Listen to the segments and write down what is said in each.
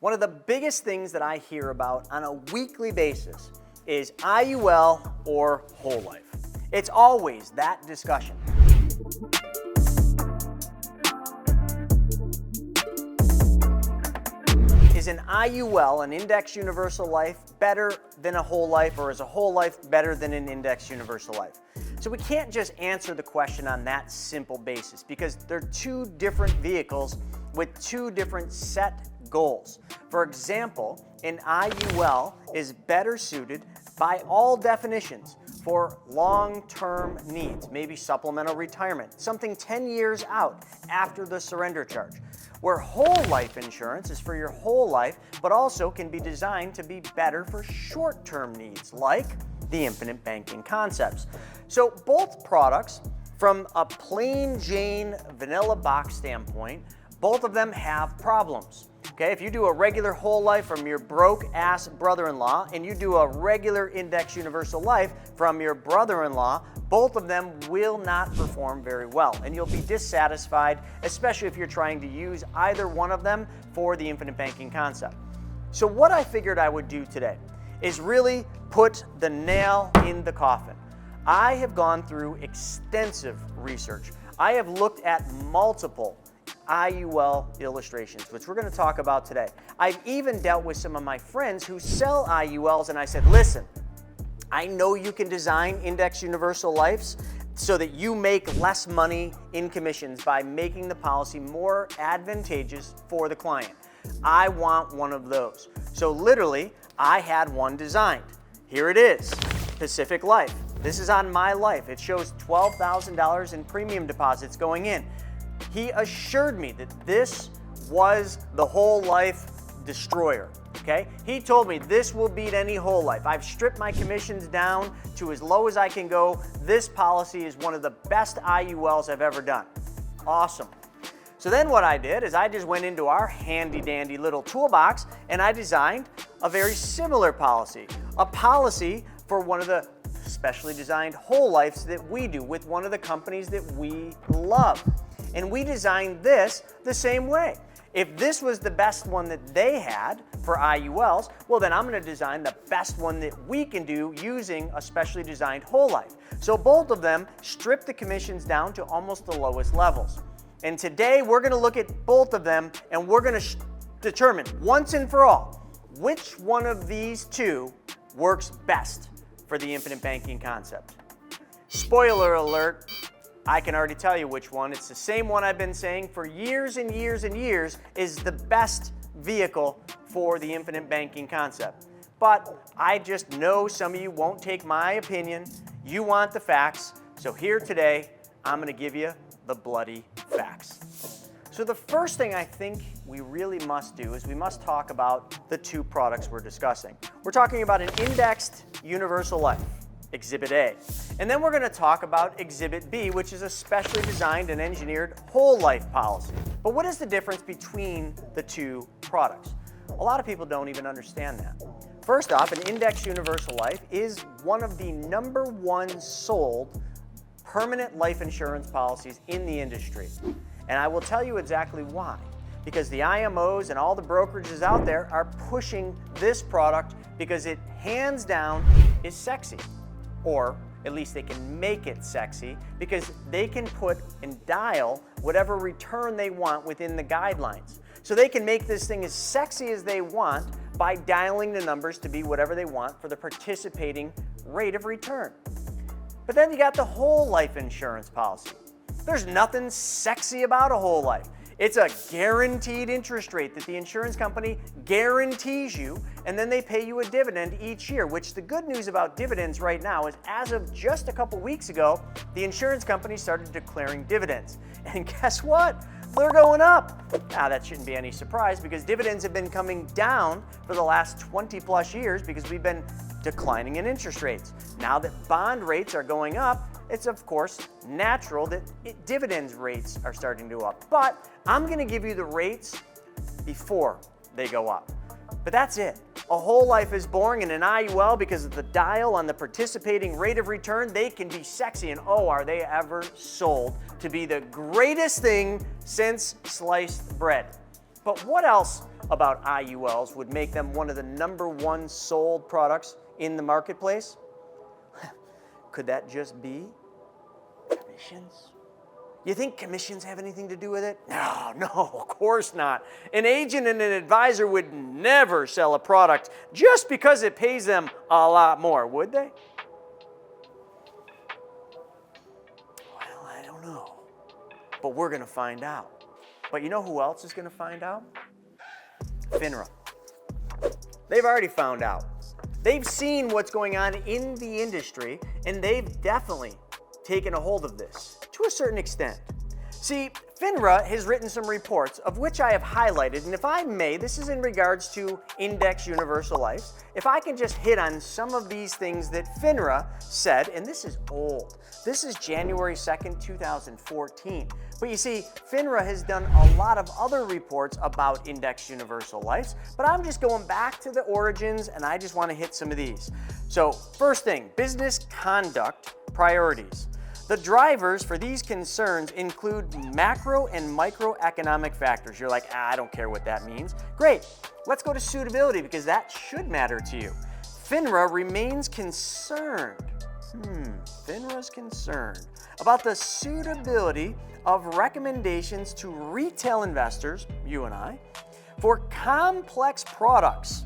One of the biggest things that I hear about on a weekly basis is IUL or whole life. It's always that discussion. Is an IUL, an index universal life, better than a whole life, or is a whole life better than an index universal life? So we can't just answer the question on that simple basis because they're two different vehicles with two different set goals. For example, an IUL is better suited by all definitions for long-term needs, maybe supplemental retirement, something 10 years out after the surrender charge. Where whole life insurance is for your whole life, but also can be designed to be better for short-term needs, like the infinite banking concepts. So both products, from a plain Jane vanilla box standpoint, both of them have problems. Okay, if you do a regular whole life from your broke-ass brother-in-law and you do a regular index universal life from your brother-in-law, both of them will not perform very well, and you'll be dissatisfied, especially if you're trying to use either one of them for the infinite banking concept. So what I figured I would do today is really put the nail in the coffin. I have gone through extensive research. I have looked at multiple IUL illustrations, which we're going to talk about today. I've even dealt with some of my friends who sell IULs, and I said, listen, I know you can design index universal lives so that you make less money in commissions by making the policy more advantageous for the client. I want one of those. So literally, I had one designed. Here it is, Pacific Life. This is on my life. It shows $12,000 in premium deposits going in. He assured me that this was the whole life destroyer. Okay? He told me this will beat any whole life. I've stripped my commissions down to as low as I can go. This policy is one of the best IULs I've ever done. Awesome. So then what I did is I just went into our handy dandy little toolbox and I designed a very similar policy. A policy for one of the specially designed whole lives that we do with one of the companies that we love. And we designed this the same way. If this was the best one that they had for IULs, well then I'm going to design the best one that we can do using a specially designed whole life. So both of them strip the commissions down to almost the lowest levels. And today we're going to look at both of them and we're going to determine once and for all which one of these two works best for the infinite banking concept. Spoiler alert, I can already tell you which one. It's the same one I've been saying for years and years and years is the best vehicle for the infinite banking concept. But I just know some of you won't take my opinion. You want the facts. So here today, I'm going to give you the bloody facts. So the first thing I think we really must do is we must talk about the two products we're discussing. We're talking about an indexed universal life, Exhibit A. And then we're going to talk about Exhibit B, which is a specially designed and engineered whole life policy. But what is the difference between the two products? A lot of people don't even understand that. First off, an index universal life is one of the #1 sold permanent life insurance policies in the industry. And I will tell you exactly why. Because the IMOs and all the brokerages out there are pushing this product because it hands down is sexy. Or at least they can make it sexy because they can put and dial whatever return they want within the guidelines. So they can make this thing as sexy as they want by dialing the numbers to be whatever they want for the participating rate of return. But then you got the whole life insurance policy. There's nothing sexy about a whole life. It's a guaranteed interest rate that the insurance company guarantees you, and then they pay you a dividend each year, which the good news about dividends right now is as of just a couple weeks ago, the insurance company started declaring dividends. And guess what? They're going up. Now that shouldn't be any surprise because dividends have been coming down for the last 20 plus years because we've been declining in interest rates. Now that bond rates are going up, it's of course natural that dividends rates are starting to go up. But I'm going to give you the rates before they go up. But that's it. A whole life is boring, and an IUL, because of the dial on the participating rate of return, they can be sexy, and oh, are they ever sold to be the greatest thing since sliced bread. But what else about IULs would make them one of the #1 sold products in the marketplace? Could that just be commissions? You think commissions have anything to do with it? No, of course not. An agent and an advisor would never sell a product just because it pays them a lot more, would they? Well, I don't know. But we're going to find out. But you know who else is going to find out? Finra. They've already found out. They've seen what's going on in the industry, and they've definitely taken a hold of this to a certain extent. See, Finra has written some reports of which I have highlighted, and if I may, this is in regards to index universal life. If I can just hit on some of these things that Finra said, and this is old. This is January 2nd, 2014. But you see, Finra has done a lot of other reports about index universal lives, but I'm just going back to the origins, and I just want to hit some of these. So first thing, business conduct priorities. The drivers for these concerns include macro and microeconomic factors. You're like, I don't care what that means. Great, let's go to suitability because that should matter to you. Finra remains concerned. Finra's concerned about the suitability of recommendations to retail investors, you and I, for complex products.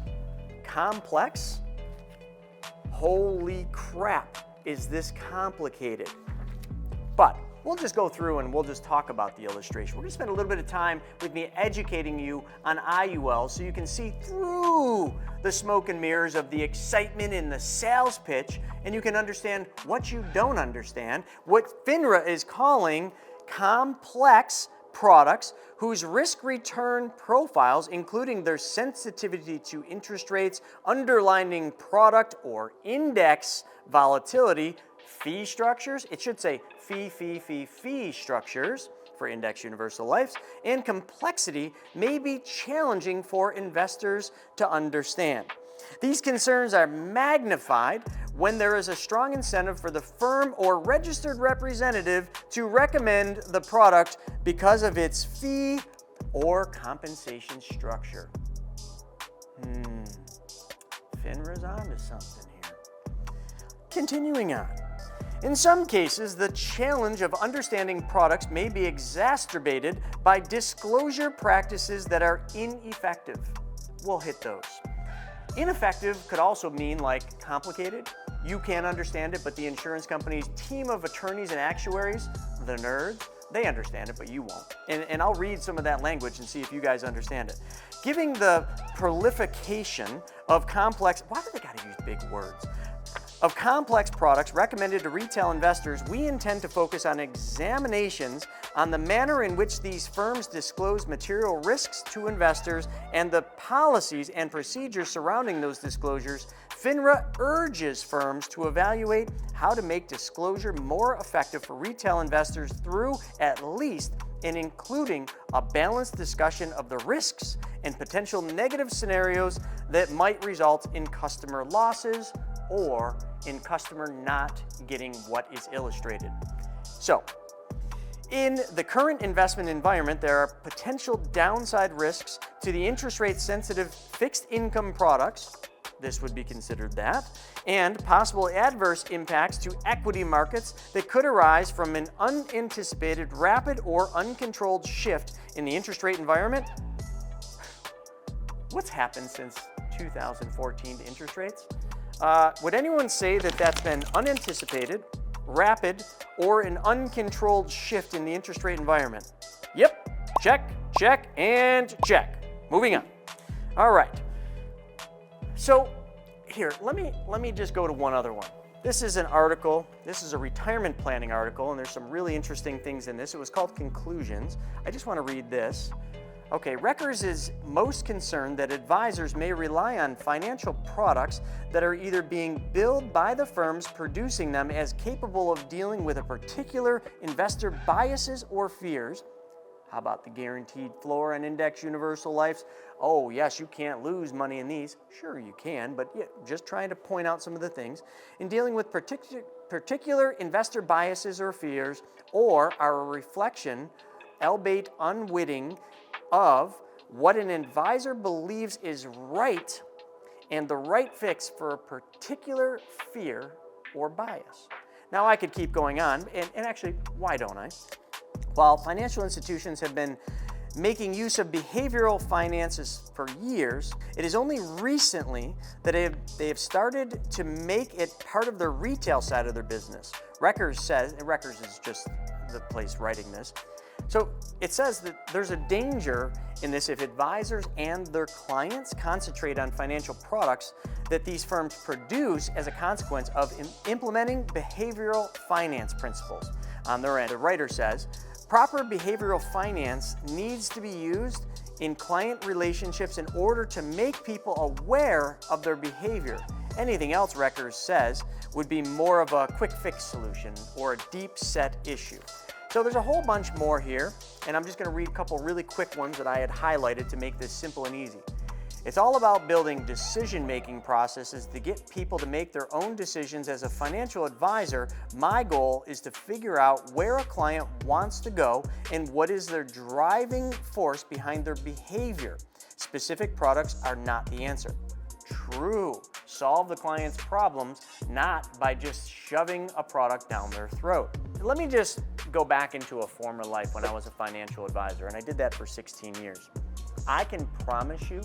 Complex? Holy crap, is this complicated? But we'll just go through and we'll just talk about the illustration. We're going to spend a little bit of time with me educating you on IUL so you can see through the smoke and mirrors of the excitement in the sales pitch, and you can understand what you don't understand, what Finra is calling complex products whose risk-return profiles, including their sensitivity to interest rates, underlying product or index volatility, fee structures, it should say fee structures for index universal lives, and complexity may be challenging for investors to understand. These concerns are magnified when there is a strong incentive for the firm or registered representative to recommend the product because of its fee or compensation structure. Finra's onto something here. Continuing on. In some cases, the challenge of understanding products may be exacerbated by disclosure practices that are ineffective. We'll hit those. Ineffective could also mean like complicated. You can't understand it, but the insurance company's team of attorneys and actuaries, the nerds, they understand it, but you won't. And I'll read some of that language and see if you guys understand it. Giving the proliferation of complex, why do they gotta use big words? Of complex products recommended to retail investors, we intend to focus on examinations on the manner in which these firms disclose material risks to investors and the policies and procedures surrounding those disclosures. Finra urges firms to evaluate how to make disclosure more effective for retail investors through at least and including a balanced discussion of the risks and potential negative scenarios that might result in customer losses or in customer not getting what is illustrated. So, in the current investment environment, there are potential downside risks to the interest rate sensitive fixed income products, this would be considered that, and possible adverse impacts to equity markets that could arise from an unanticipated rapid or uncontrolled shift in the interest rate environment. What's happened since 2014 to interest rates? Would anyone say that that's been unanticipated, rapid, or an uncontrolled shift in the interest rate environment? Yep, check, check, and check. Moving on. All right. So here, let me just go to one other one. This is an article, this is a retirement planning article, and there's some really interesting things in this. It was called Conclusions. I just want to read this. Okay, Reckers is most concerned that advisors may rely on financial products that are either being billed by the firms producing them as capable of dealing with a particular investor biases or fears. How about the guaranteed floor on index universal lives? Oh yes, you can't lose money in these. Sure you can, but yeah, just trying to point out some of the things. In dealing with particular investor biases or fears, or are a reflection, albeit unwitting, of what an advisor believes is right and the right fix for a particular fear or bias. Now I could keep going on, and actually, why don't I? While financial institutions have been making use of behavioral finances for years, it is only recently that they have started to make it part of their retail side of their business. Records is just the place writing this. So it says that there's a danger in this if advisors and their clients concentrate on financial products that these firms produce as a consequence of implementing behavioral finance principles on their end. The writer says, proper behavioral finance needs to be used in client relationships in order to make people aware of their behavior. Anything else, Records says, would be more of a quick fix solution or a deep set issue. So there's a whole bunch more here, and I'm just going to read a couple really quick ones that I had highlighted to make this simple and easy. It's all about building decision-making processes to get people to make their own decisions. As a financial advisor, my goal is to figure out where a client wants to go and what is their driving force behind their behavior. Specific products are not the answer. True. Solve the client's problems, not by just shoving a product down their throat. Let me just go back into a former life when I was a financial advisor, and I did that for 16 years. I can promise you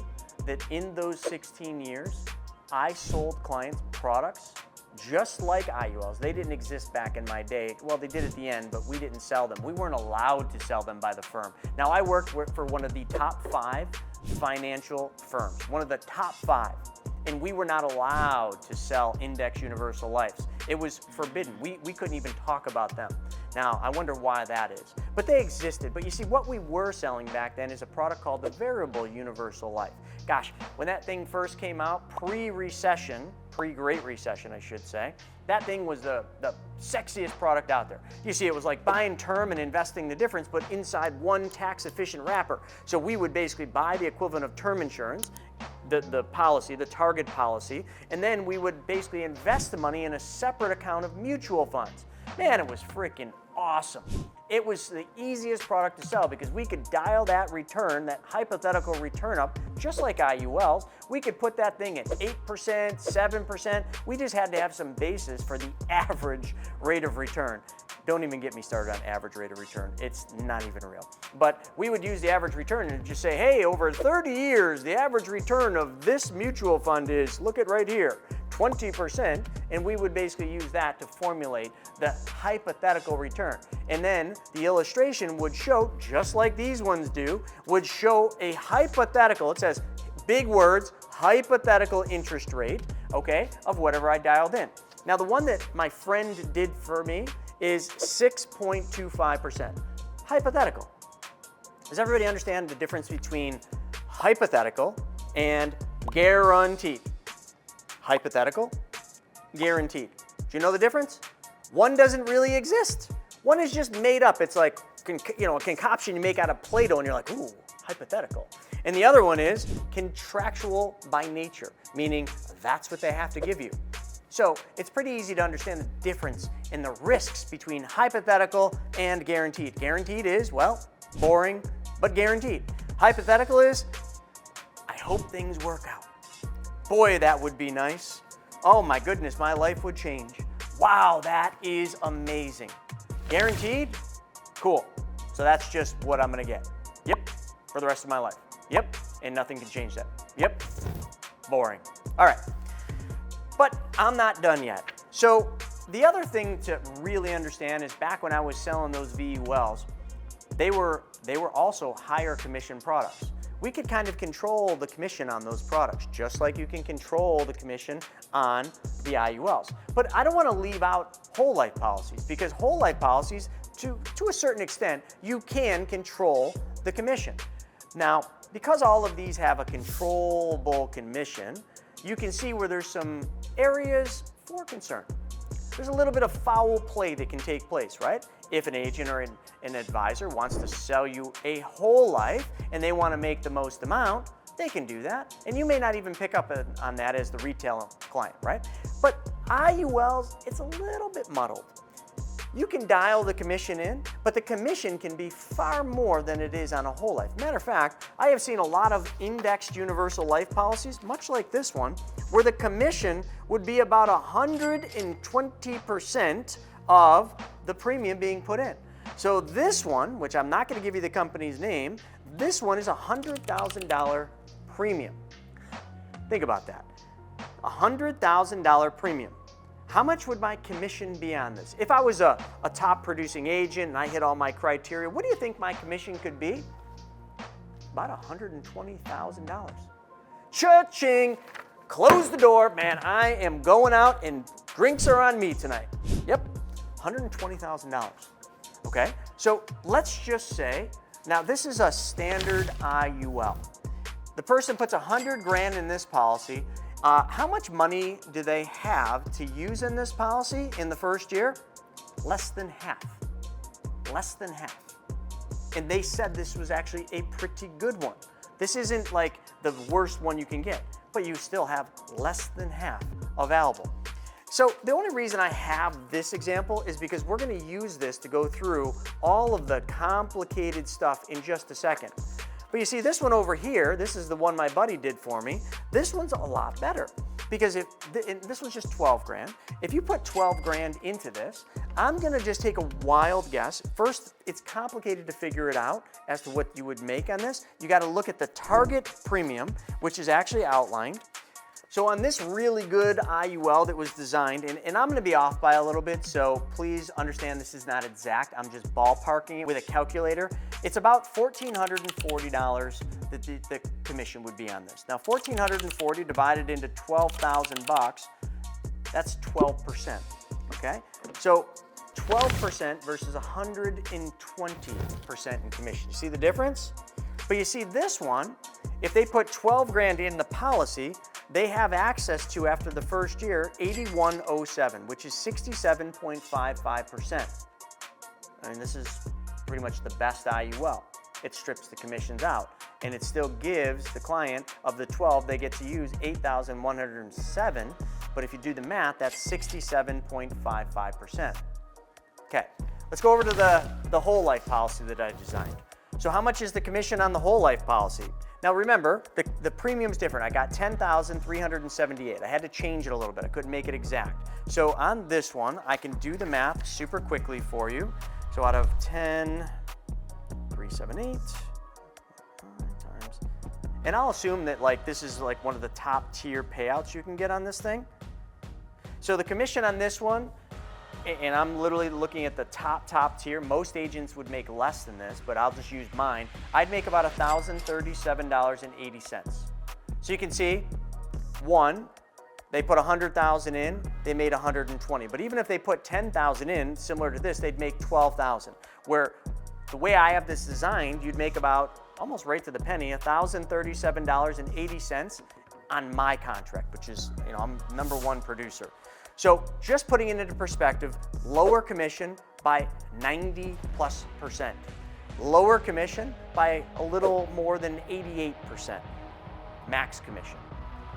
that in those 16 years, I sold clients products just like IULs. They didn't exist back in my day. Well, they did at the end, but we didn't sell them. We weren't allowed to sell them by the firm. Now, I worked for one of the top 5 financial firms, one of the top 5. And we were not allowed to sell index universal lives. It was forbidden. We couldn't even talk about them. Now, I wonder why that is. But they existed. But you see, what we were selling back then is a product called the variable universal life. Gosh, when that thing first came out, pre-recession, pre-Great Recession, I should say, that thing was the sexiest product out there. You see, it was like buying term and investing the difference, but inside one tax-efficient wrapper. So we would basically buy the equivalent of term insurance, the policy, the target policy, and then we would basically invest the money in a separate account of mutual funds. Man, it was freaking awesome. It was the easiest product to sell because we could dial that return, that hypothetical return up, just like IULs. We could put that thing at 8%, 7%. We just had to have some basis for the average rate of return. Don't even get me started on average rate of return. It's not even real. But we would use the average return and just say, hey, over 30 years, the average return of this mutual fund is, look at right here, 20%, and we would basically use that to formulate the hypothetical return. And then the illustration would show, just like these ones do, would show a hypothetical, it says big words, hypothetical interest rate, okay, of whatever I dialed in. Now the one that my friend did for me is 6.25%. Hypothetical. Does everybody understand the difference between hypothetical and guaranteed? Hypothetical, guaranteed. Do you know the difference? One doesn't really exist. One is just made up. It's like, a concoction you make out of Play-Doh and you're like, ooh, hypothetical. And the other one is contractual by nature, meaning that's what they have to give you. So it's pretty easy to understand the difference in the risks between hypothetical and guaranteed. Guaranteed is, well, boring, but guaranteed. Hypothetical is, I hope things work out. Boy, that would be nice. Oh my goodness, my life would change. Wow, that is amazing. Guaranteed? Cool. So that's just what I'm gonna get. Yep, for the rest of my life. Yep, and nothing can change that. Yep, boring. All right, but I'm not done yet. So the other thing to really understand is back when I was selling those VULs, they were also higher commission products. We could kind of control the commission on those products, just like you can control the commission on the IULs. But I don't want to leave out whole life policies, because whole life policies, to a certain extent, you can control the commission. Now, because all of these have a controllable commission, you can see where there's some areas for concern. There's a little bit of foul play that can take place, right? If an agent or an advisor wants to sell you a whole life and they want to make the most amount, they can do that. And you may not even pick up on that as the retail client, right? But IULs, it's a little bit muddled. you can dial the commission in, but the commission can be far more than it is on a whole life. Matter of fact, I have seen a lot of indexed universal life policies, much like this one, where the commission would be about 120% of the premium being put in. So this one, which I'm not going to give you the company's name, this one is a $100,000 premium. Think about that. A $100,000 premium. How much would my commission be on this? If I was a top producing agent and I hit all my criteria, what do you think my commission could be? About $120,000. Cha-ching! Close the door, man. I am going out and drinks are on me tonight. Yep, $120,000. Okay, so let's just say, now this is a standard IUL. The person puts 100 grand in this policy. How much money do they have to use in this policy in the first year? Less than half. Less than half. And they said this was actually a pretty good one. This isn't like the worst one you can get, but you still have less than half available. So the only reason I have this example is because we're going to use this to go through all of the complicated stuff in just a second. But you see this one over here, this is the one my buddy did for me. This one's a lot better because this was just 12 grand. If you put 12 grand into this, I'm gonna just take a wild guess. First, it's complicated to figure it out as to what you would make on this. You gotta look at the target premium, which is actually outlined. So on this really good IUL that was designed, and I'm gonna be off by a little bit, so please understand this is not exact. I'm just ballparking it with a calculator. It's about $1,440 that the commission would be on this. Now, $1,440 divided into 12,000 bucks, that's 12%, okay? So 12% versus 120% in commission. You see the difference? But you see this one, if they put 12 grand in the policy, they have access to, after the first year, 8107, which is 67.55%. I mean, this is pretty much the best IUL. It strips the commissions out, and it still gives the client, of the 12, they get to use 8,107, but if you do the math, that's 67.55%. Okay, let's go over to the whole life policy that I designed. So how much is the commission on the whole life policy? Now remember, the premium's different. I got 10,378. I had to change it a little bit. I couldn't make it exact. So on this one, I can do the math super quickly for you. So out of 10,378 times, and I'll assume that like this is like one of the top tier payouts you can get on this thing. So the commission on this one, and I'm literally looking at the top tier. Most agents would make less than this, but I'll just use mine. I'd make about $1,037.80. So you can see, one, they put 100,000 in, they made 120. But even if they put 10,000 in, similar to this, they'd make 12,000. Where the way I have this designed, you'd make about, almost right to the penny, $1,037.80 on my contract, which is, you know, I'm #1 producer. So just putting it into perspective, lower commission by 90+%. Lower commission by a little more than 88%. Max commission.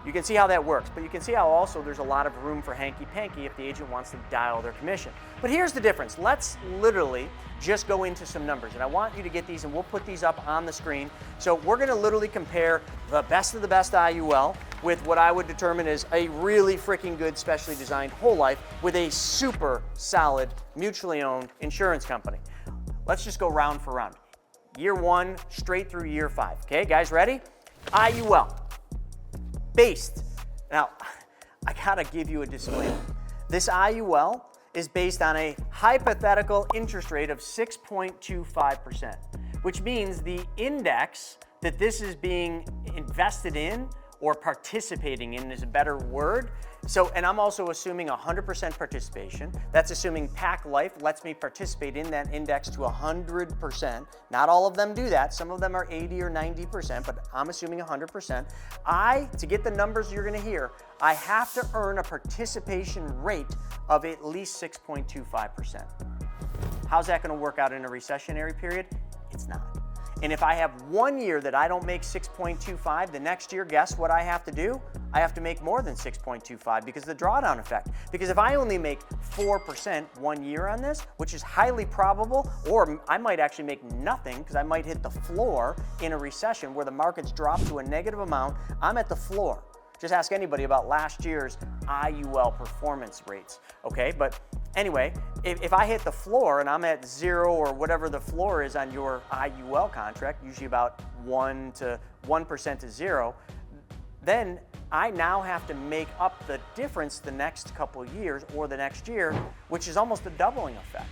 You can see how that works, but you can see how also there's a lot of room for hanky-panky if the agent wants to dial their commission. But here's the difference. Let's literally just go into some numbers, and I want you to get these, and we'll put these up on the screen. So we're gonna literally compare the best of the best IUL with what I would determine is a really freaking good, specially designed whole life with a super solid, mutually owned insurance company. Let's just go round for round. Year 1 straight through year 5. Okay, guys, ready? IUL. Based. Now, I gotta give you a disclaimer. This IUL is based on a hypothetical interest rate of 6.25%, which means the index that this is being invested in or participating in is a better word. So, and I'm also assuming 100% participation. That's assuming Pac Life lets me participate in that index to 100%. Not all of them do that. Some of them are 80 or 90%, but I'm assuming 100%. To get the numbers you're gonna hear, I have to earn a participation rate of at least 6.25%. How's that gonna work out in a recessionary period? It's not. And if I have 1 year that I don't make 6.25, the next year, guess what I have to do? I have to make more than 6.25 because of the drawdown effect. Because if I only make 4% 1 year on this, which is highly probable, or I might actually make nothing because I might hit the floor in a recession where the markets drop to a negative amount, I'm at the floor. Just ask anybody about last year's IUL performance rates, okay? But anyway, if I hit the floor and I'm at 0 or whatever the floor is on your IUL contract, usually about 1% to 0, then I now have to make up the difference the next couple years or the next year, which is almost a doubling effect.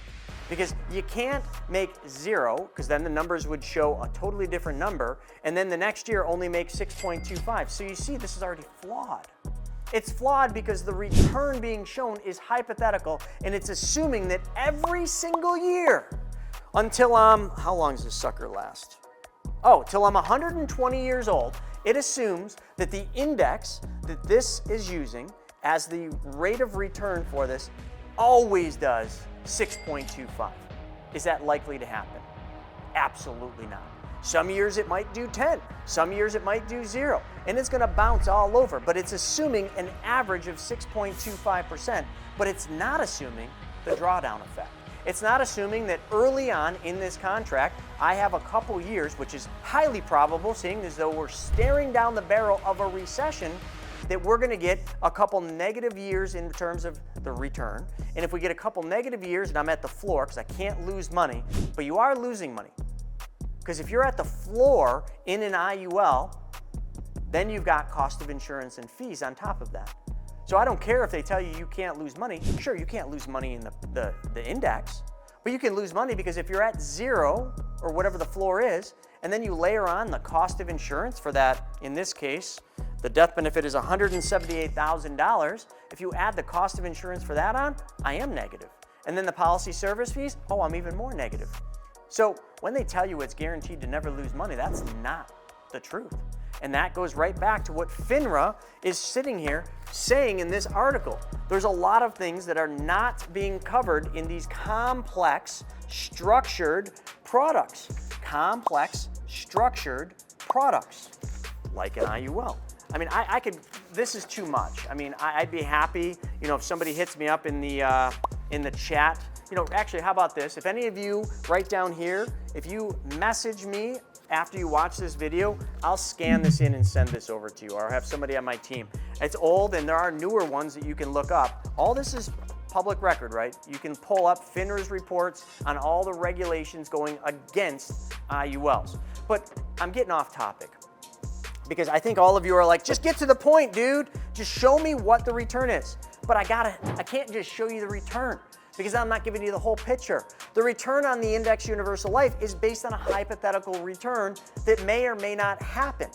Because you can't make 0, because then the numbers would show a totally different number, and then the next year only make 6.25. So you see, this is already flawed. It's flawed because the return being shown is hypothetical, and it's assuming that every single year, until how long does this sucker last? Oh, till I'm 120 years old, it assumes that the index that this is using as the rate of return for this always does 6.25. Is that likely to happen? Absolutely not. Some years it might do 10, some years it might do 0, and it's going to bounce all over, but it's assuming an average of 6.25%, but it's not assuming the drawdown effect. It's not assuming that early on in this contract, I have a couple years, which is highly probable, seeing as though we're staring down the barrel of a recession, that we're going to get a couple negative years in terms of the return. And if we get a couple negative years and I'm at the floor, because I can't lose money, but you are losing money. Because if you're at the floor in an IUL, then you've got cost of insurance and fees on top of that. So I don't care if they tell you you can't lose money. Sure, you can't lose money in the index, but you can lose money because if you're at 0 or whatever the floor is, and then you layer on the cost of insurance for that, in this case, the death benefit is $178,000. If you add the cost of insurance for that on, I am negative. And then the policy service fees, oh, I'm even more negative. So when they tell you it's guaranteed to never lose money, that's not the truth. And that goes right back to what Finra is sitting here saying in this article. There's a lot of things that are not being covered in these complex, structured products. Complex, structured products, like an IUL. I mean, I could, this is too much. I mean, I'd be happy, if somebody hits me up in the chat. Actually, how about this? If any of you, right down here, if you message me after you watch this video, I'll scan this in and send this over to you, or I'll have somebody on my team. It's old, and there are newer ones that you can look up. All this is public record, right? You can pull up Finra's reports on all the regulations going against IULs. But I'm getting off topic, because I think all of you are like, just get to the point, dude. Just show me what the return is. But I can't just show you the return, because I'm not giving you the whole picture. The return on the index universal life is based on a hypothetical return that may or may not happen.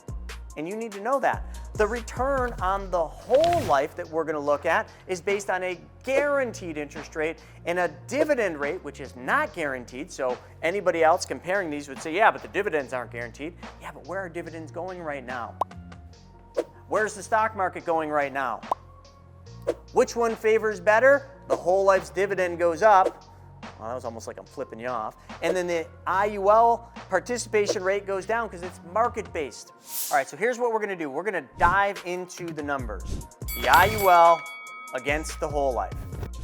And you need to know that. The return on the whole life that we're going to look at is based on a guaranteed interest rate and a dividend rate, which is not guaranteed. So anybody else comparing these would say, yeah, but the dividends aren't guaranteed. Yeah, but where are dividends going right now? Where's the stock market going right now? Which one favors better? The whole life's dividend goes up. Well, that was almost like I'm flipping you off. And then the IUL participation rate goes down because it's market-based. All right, so here's what we're going to do. We're going to dive into the numbers. The IUL against the whole life.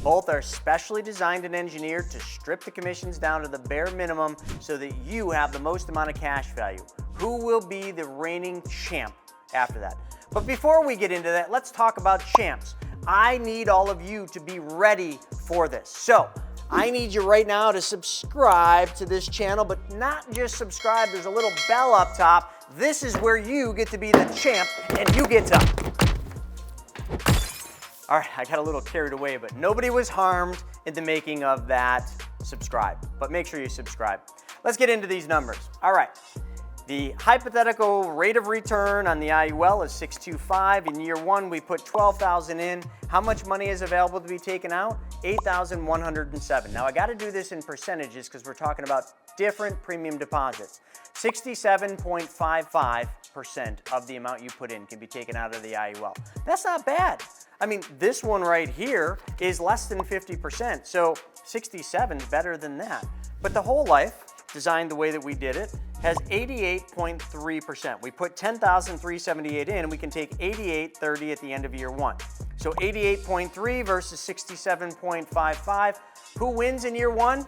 Both are specially designed and engineered to strip the commissions down to the bare minimum so that you have the most amount of cash value. Who will be the reigning champ after that? But before we get into that, let's talk about champs. I need all of you to be ready for this. So I need you right now to subscribe to this channel, but not just subscribe. There's a little bell up top. This is where you get to be the champ, and you get to... All right, I got a little carried away, but nobody was harmed in the making of that subscribe. But make sure you subscribe. Let's get into these numbers. All right. The hypothetical rate of return on the IUL is 6.25. In year one, we put $12,000 in. How much money is available to be taken out? $8,107. Now, I got to do this in percentages because we're talking about different premium deposits. 67.55% of the amount you put in can be taken out of the IUL. That's not bad. I mean, this one right here is less than 50%, so 67 is better than that. But the whole life, designed the way that we did it, has 88.3%. We put 10,378 in, and we can take 88.30 at the end of year one. So 88.3 versus 67.55. Who wins in year one?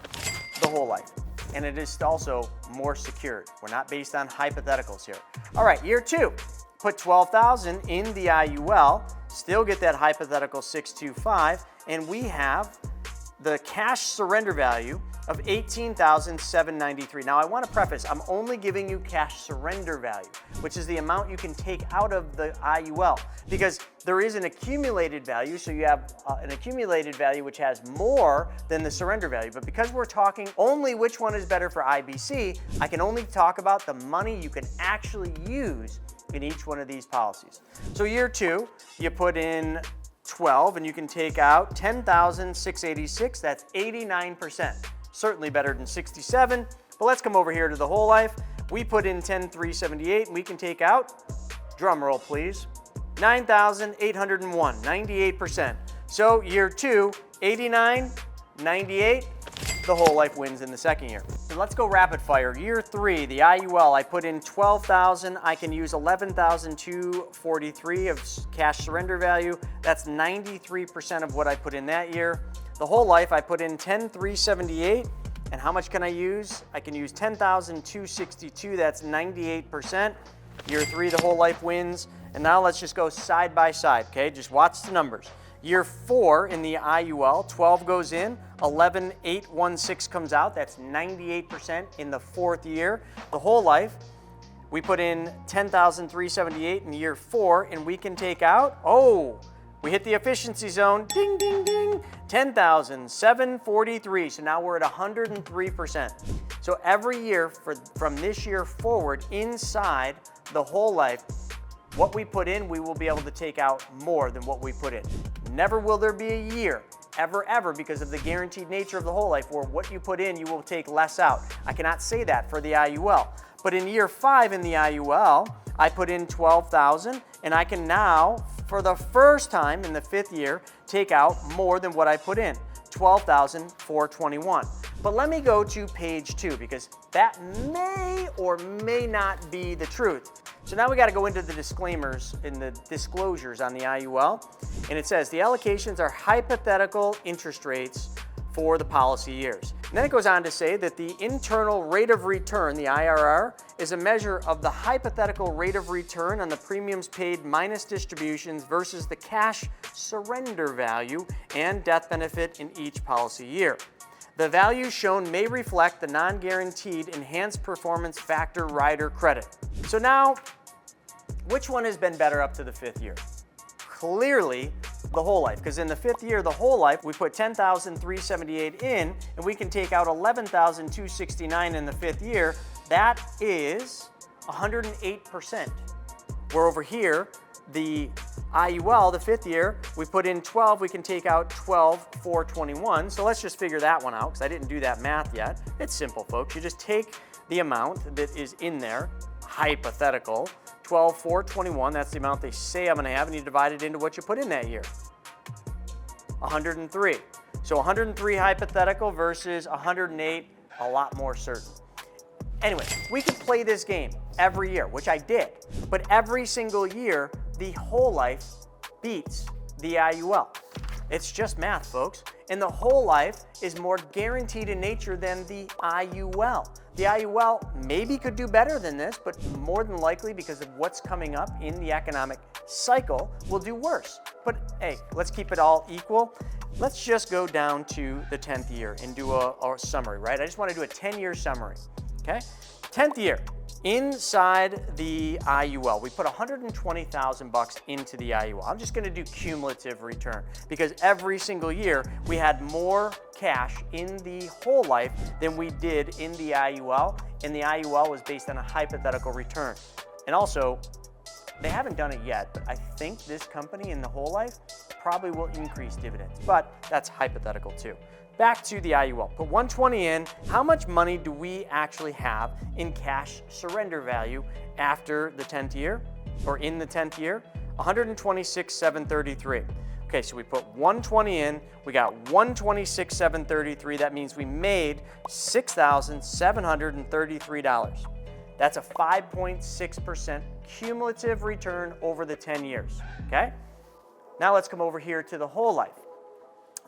The whole life. And it is also more secured. We're not based on hypotheticals here. All right, year two, put 12,000 in the IUL, still get that hypothetical 625, and we have the cash surrender value of $18,793. Now I want to preface, I'm only giving you cash surrender value, which is the amount you can take out of the IUL, because there is an accumulated value, so you have an accumulated value which has more than the surrender value. But because we're talking only which one is better for IBC, I can only talk about the money you can actually use in each one of these policies. So year two, you put in 12 and you can take out 10,686, that's 89%. Certainly better than 67, but let's come over here to the whole life. We put in 10,378 and we can take out, drum roll please, 9,801, 98%. So year two, 89, 98, the whole life wins in the second year. So let's go rapid fire. Year three, the IUL, I put in 12,000. I can use 11,243 of cash surrender value. That's 93% of what I put in that year. The whole life, I put in 10,378. And how much can I use? I can use 10,262. That's 98%. Year three, the whole life wins. And now let's just go side by side, okay? Just watch the numbers. Year four in the IUL, 12 goes in, 11,816 comes out. That's 98% in the fourth year. The whole life, we put in 10,378 in year four, and we can take out, oh, we hit the efficiency zone, ding, ding, ding, 10,743. So now we're at 103%. So every year from this year forward, inside the whole life, what we put in, we will be able to take out more than what we put in. Never will there be a year, ever, because of the guaranteed nature of the whole life, where what you put in, you will take less out. I cannot say that for the IUL. But in year five in the IUL, I put in 12,000, and I can now, for the first time in the fifth year, take out more than what I put in, 12,421. But let me go to page two, because that may or may not be the truth. So now we got to go into the disclaimers and the disclosures on the IUL. And it says the allocations are hypothetical interest rates for the policy years. And then it goes on to say that the internal rate of return, the IRR, is a measure of the hypothetical rate of return on the premiums paid minus distributions versus the cash surrender value and death benefit in each policy year. The value shown may reflect the non-guaranteed enhanced performance factor rider credit. So now, which one has been better up to the fifth year? Clearly, the whole life, because in the fifth year, the whole life, we put 10,378 in, and we can take out 11,269 in the fifth year. That is 108%. Where over here, the IUL, the fifth year, we put in 12, we can take out 12,421. So let's just figure that one out, because I didn't do that math yet. It's simple, folks. You just take the amount that is in there, hypothetical, 12,421, that's the amount they say I'm going to have, and you divide it into what you put in that year. 103. So 103 hypothetical versus 108, a lot more certain. Anyway, we could play this game every year, which I did, but every single year, the whole life beats the IUL. It's just math, folks. And the whole life is more guaranteed in nature than the IUL. The IUL maybe could do better than this, but more than likely, because of what's coming up in the economic cycle, will do worse. But hey, let's keep it all equal. Let's just go down to the 10th year and do a summary, right? I just want to do a 10-year summary, okay? 10th year. Inside the IUL, we put $120,000 into the IUL. I'm just going to do cumulative return, because every single year we had more cash in the whole life than we did in the IUL, and the IUL was based on a hypothetical return. And also, they haven't done it yet, but I think this company in the whole life probably will increase dividends, but that's hypothetical too. Back to the IUL, put 120 in. How much money do we actually have in cash surrender value after the 10th year, or in the 10th year? 126,733. Okay, so we put 120 in, we got 126,733. That means we made $6,733. That's a 5.6% cumulative return over the 10 years, okay? Now let's come over here to the whole life.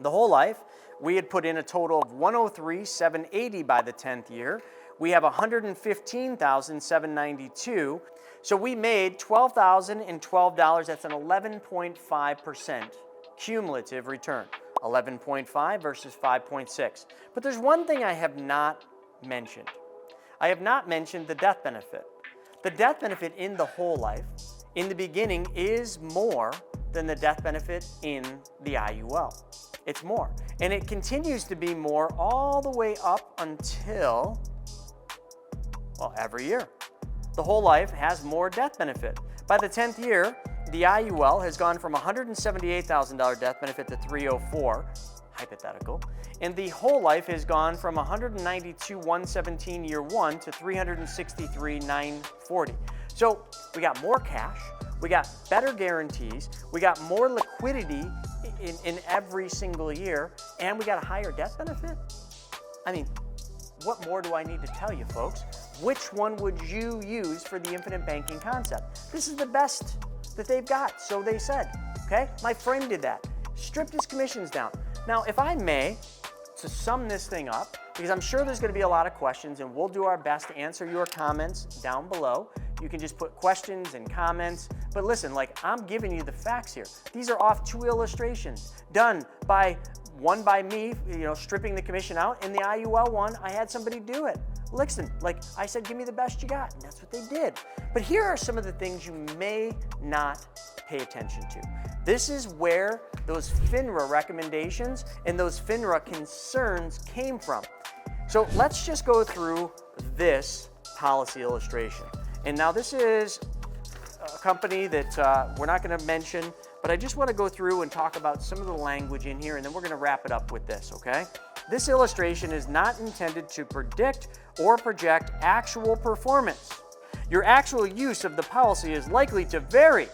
The whole life, we had put in a total of 103,780 by the 10th year. We have 115,792. So we made $12,012. That's an 11.5% cumulative return. 11.5 versus 5.6. But there's one thing I have not mentioned. I have not mentioned the death benefit. The death benefit in the whole life in the beginning is more than the death benefit in the IUL. It's more. And it continues to be more all the way up until, well, every year. The whole life has more death benefit. By the 10th year, the IUL has gone from $178,000 death benefit to $304,000, hypothetical, and the whole life has gone from $192,117 year one to $363,940. So we got more cash, we got better guarantees, we got more liquidity in every single year, and we got a higher death benefit? I mean, what more do I need to tell you, folks? Which one would you use for the infinite banking concept? This is the best that they've got, so they said, okay? My friend did that, stripped his commissions down. Now, if I may, to sum this thing up, because I'm sure there's gonna be a lot of questions and we'll do our best to answer your comments down below. You can just put questions and comments, but listen, like I'm giving you the facts here. These are off 2 illustrations done by, one by me, stripping the commission out, and the IUL one, I had somebody do it. Listen, like I said, give me the best you got, and that's what they did. But here are some of the things you may not pay attention to. This is where those Finra recommendations and those Finra concerns came from. So let's just go through this policy illustration. And now this is a company that we're not going to mention, but I just want to go through and talk about some of the language in here, and then we're going to wrap it up with this, okay? This illustration is not intended to predict or project actual performance. Your actual use of the policy is likely to vary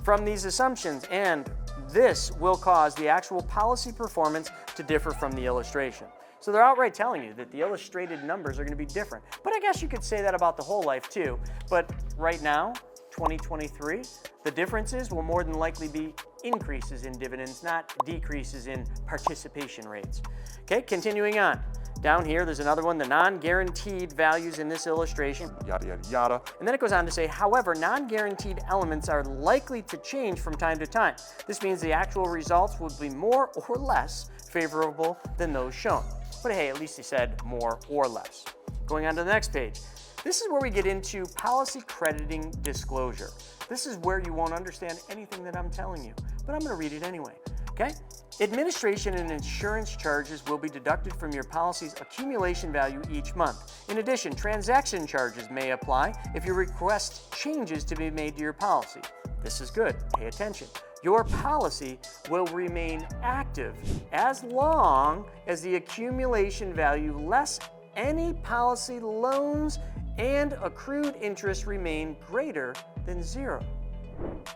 from these assumptions, and this will cause the actual policy performance to differ from the illustration. So they're outright telling you that the illustrated numbers are going to be different. But I guess you could say that about the whole life too. But right now, 2023, the differences will more than likely be increases in dividends, not decreases in participation rates. Okay, continuing on. Down here, there's another one, the non-guaranteed values in this illustration, yada, yada, yada. And then it goes on to say, however, non-guaranteed elements are likely to change from time to time. This means the actual results will be more or less favorable than those shown. But hey, at least he said more or less. Going on to the next page. This is where we get into policy crediting disclosure. This is where you won't understand anything that I'm telling you, but I'm going to read it anyway. Okay? Administration and insurance charges will be deducted from your policy's accumulation value each month. In addition, transaction charges may apply if you request changes to be made to your policy. This is good. Pay attention. Your policy will remain active as long as the accumulation value less any policy loans and accrued interest remain greater than 0.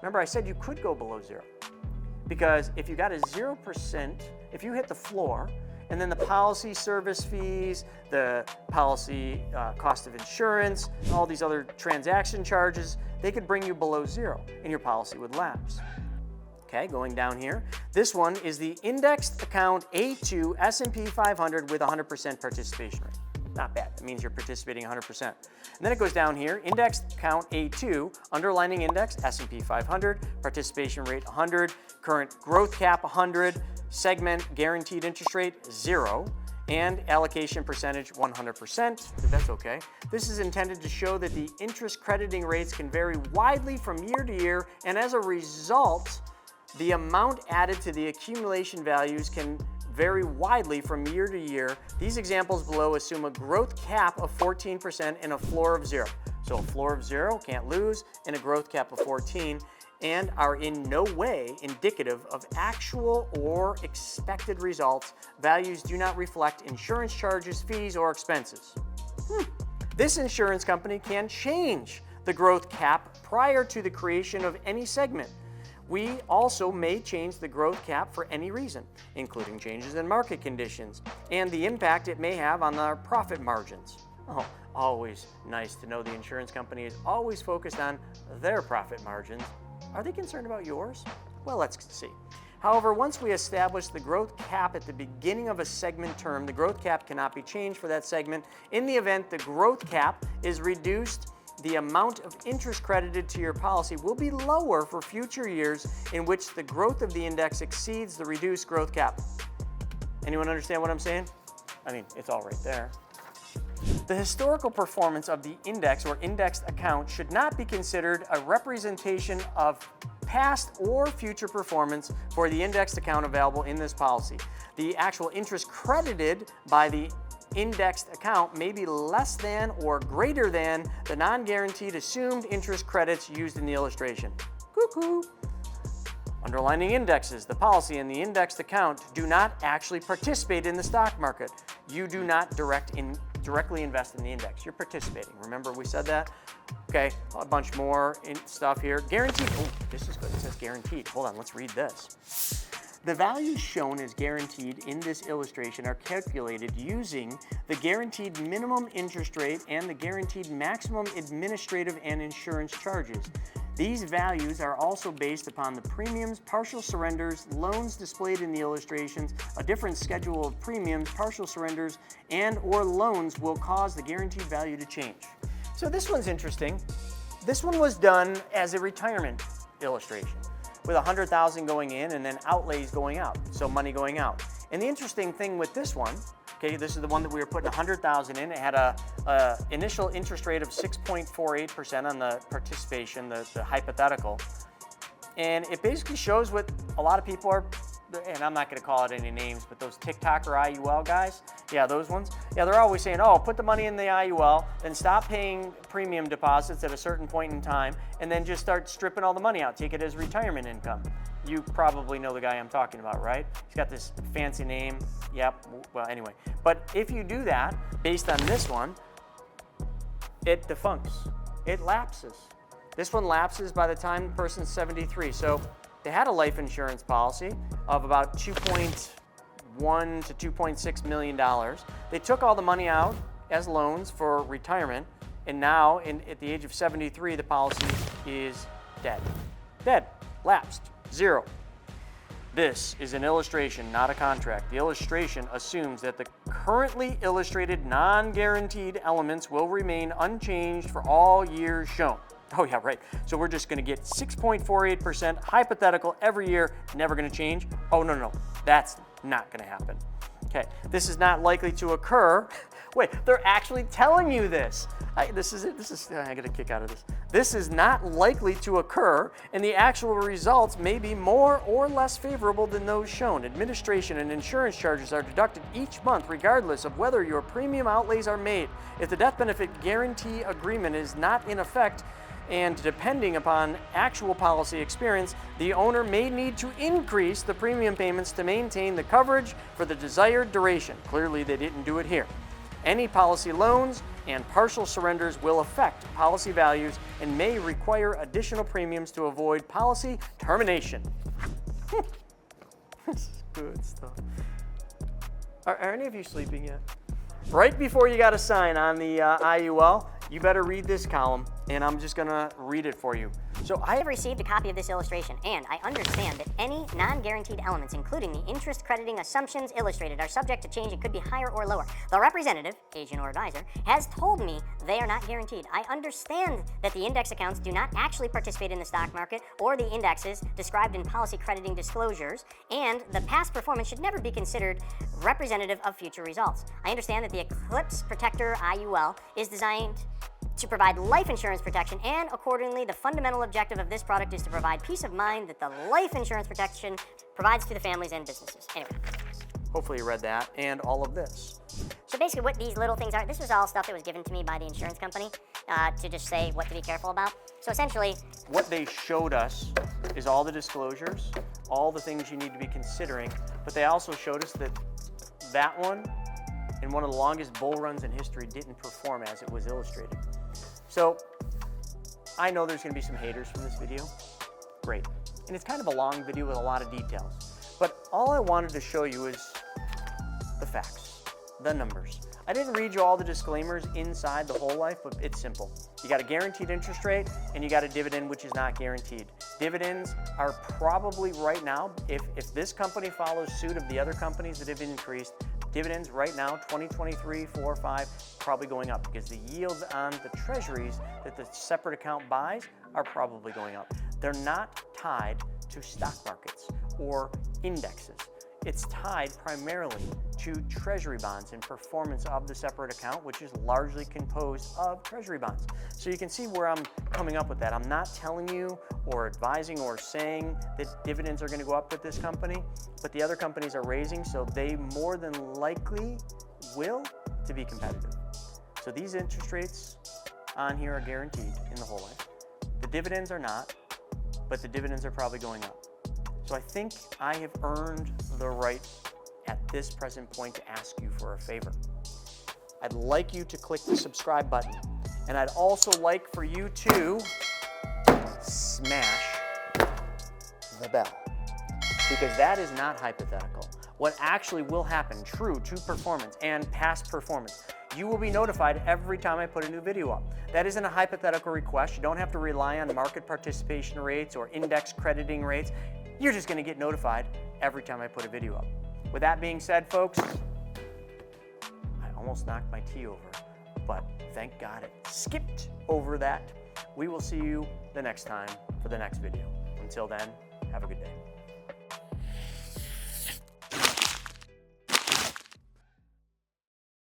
Remember, I said you could go below 0. Because if you got a 0%, if you hit the floor, and then the policy service fees, the policy cost of insurance, all these other transaction charges, they could bring you below 0, and your policy would lapse. Okay, going down here. This one is the indexed account A2 S&P 500 with 100% participation rate. Not bad. That means you're participating 100%. And then it goes down here, indexed account A2, underlining index, S&P 500, participation rate 100, current growth cap 100, segment guaranteed interest rate 0, and allocation percentage 100%. That's okay. This is intended to show that the interest crediting rates can vary widely from year to year, and as a result, the amount added to the accumulation values can vary widely from year to year. These examples below assume a growth cap of 14% and a floor of 0. So a floor of 0, can't lose, and a growth cap of 14, and are in no way indicative of actual or expected results. Values do not reflect insurance charges, fees, or expenses. This insurance company can change the growth cap prior to the creation of any segment. We also may change the growth cap for any reason, including changes in market conditions and the impact it may have on our profit margins. Oh, always nice to know the insurance company is always focused on their profit margins. Are they concerned about yours? Well, let's see. However, once we establish the growth cap at the beginning of a segment term, the growth cap cannot be changed for that segment. In the event the growth cap is reduced, the amount of interest credited to your policy will be lower for future years in which the growth of the index exceeds the reduced growth cap. Anyone understand what I'm saying? I mean, it's all right there. The historical performance of the index or indexed account should not be considered a representation of past or future performance for the indexed account available in this policy. The actual interest credited by the indexed account may be less than or greater than the non-guaranteed assumed interest credits used in the illustration. Cuckoo! Underlining indexes, the policy and the indexed account do not actually participate in the stock market. You do not directly invest in the index. You're participating. Remember we said that? Okay, a bunch more stuff here. Guaranteed. Oh, this is good. It says guaranteed. Hold on, let's read this. The values shown as guaranteed in this illustration are calculated using the guaranteed minimum interest rate and the guaranteed maximum administrative and insurance charges. These values are also based upon the premiums, partial surrenders, loans displayed in the illustrations. A different schedule of premiums, partial surrenders, and/or loans will cause the guaranteed value to change. So this one's interesting. This one was done as a retirement illustration with $100,000 going in and then outlays going out, so money going out. And the interesting thing with this one, okay, this is the one that we were putting $100,000 in. It had a initial interest rate of 6.48% on the participation, the hypothetical. And it basically shows what a lot of people are, and I'm not gonna call it any names, but those TikTok or IUL guys, yeah, those ones. Yeah, they're always saying, oh, put the money in the IUL, then stop paying premium deposits at a certain point in time, and then just start stripping all the money out, take it as retirement income. You probably know the guy I'm talking about, right? He's got this fancy name. Yep, well, anyway. But if you do that, based on this one, it defuncts, it lapses. This one lapses by the time the person's 73. So they had a life insurance policy of about $2.1 to $2.6 million. They took all the money out as loans for retirement, and now at the age of 73, the policy is dead. Dead, lapsed, zero. This is an illustration, not a contract. The illustration assumes that the currently illustrated non-guaranteed elements will remain unchanged for all years shown. Oh yeah, right. So we're just gonna get 6.48% hypothetical every year, never gonna change. Oh no, that's not gonna happen. Okay, this is not likely to occur. Wait, they're actually telling you this. I get a kick out of this. This is not likely to occur, and the actual results may be more or less favorable than those shown. Administration and insurance charges are deducted each month regardless of whether your premium outlays are made. If the death benefit guarantee agreement is not in effect, and depending upon actual policy experience, the owner may need to increase the premium payments to maintain the coverage for the desired duration. Clearly, they didn't do it here. Any policy loans and partial surrenders will affect policy values and may require additional premiums to avoid policy termination. This is good stuff. Are any of you sleeping yet? Right before you got to sign on the IUL, you better read this column, and I'm just gonna read it for you. So I have received a copy of this illustration, and I understand that any non-guaranteed elements, including the interest crediting assumptions illustrated, are subject to change and could be higher or lower. The representative, agent or advisor, has told me they are not guaranteed. I understand that the index accounts do not actually participate in the stock market or the indexes described in policy crediting disclosures, and the past performance should never be considered representative of future results. I understand that the Eclipse Protector IUL is designed to provide life insurance protection, and accordingly, the fundamental objective of this product is to provide peace of mind that the life insurance protection provides to the families and businesses. Anyway. Hopefully you read that and all of this. So basically what these little things are, this was all stuff that was given to me by the insurance company to just say what to be careful about. So essentially, what they showed us is all the disclosures, all the things you need to be considering, but they also showed us that that one, in one of the longest bull runs in history, didn't perform as it was illustrated. So I know there's going to be some haters from this video. Great. And it's kind of a long video with a lot of details. But all I wanted to show you is the facts. the numbers. I didn't read you all the disclaimers inside the whole life, but it's simple. You got a guaranteed interest rate and you got a dividend which is not guaranteed. Dividends are probably right now, if this company follows suit of the other companies that have increased, dividends right now, 2023, 4, 5, probably going up because the yields on the treasuries that the separate account buys are probably going up. They're not tied to stock markets or indexes. It's tied primarily to treasury bonds and performance of the separate account, which is largely composed of treasury bonds. So you can see where I'm coming up with that. I'm not telling you or advising or saying that dividends are going to go up with this company, but the other companies are raising, so they more than likely will to be competitive. So these interest rates on here are guaranteed in the whole life. The dividends are not, but the dividends are probably going up. So I think I have earned the right at this present point to ask you for a favor. I'd like you to click the subscribe button, and I'd also like for you to smash the bell, because that is not hypothetical. What actually will happen, true to performance and past performance, you will be notified every time I put a new video up. That isn't a hypothetical request. You don't have to rely on market participation rates or index crediting rates. You're just going to get notified every time I put a video up. With that being said, folks, I almost knocked my tea over, but thank God it skipped over that. We will see you the next time for the next video. Until then, have a good day.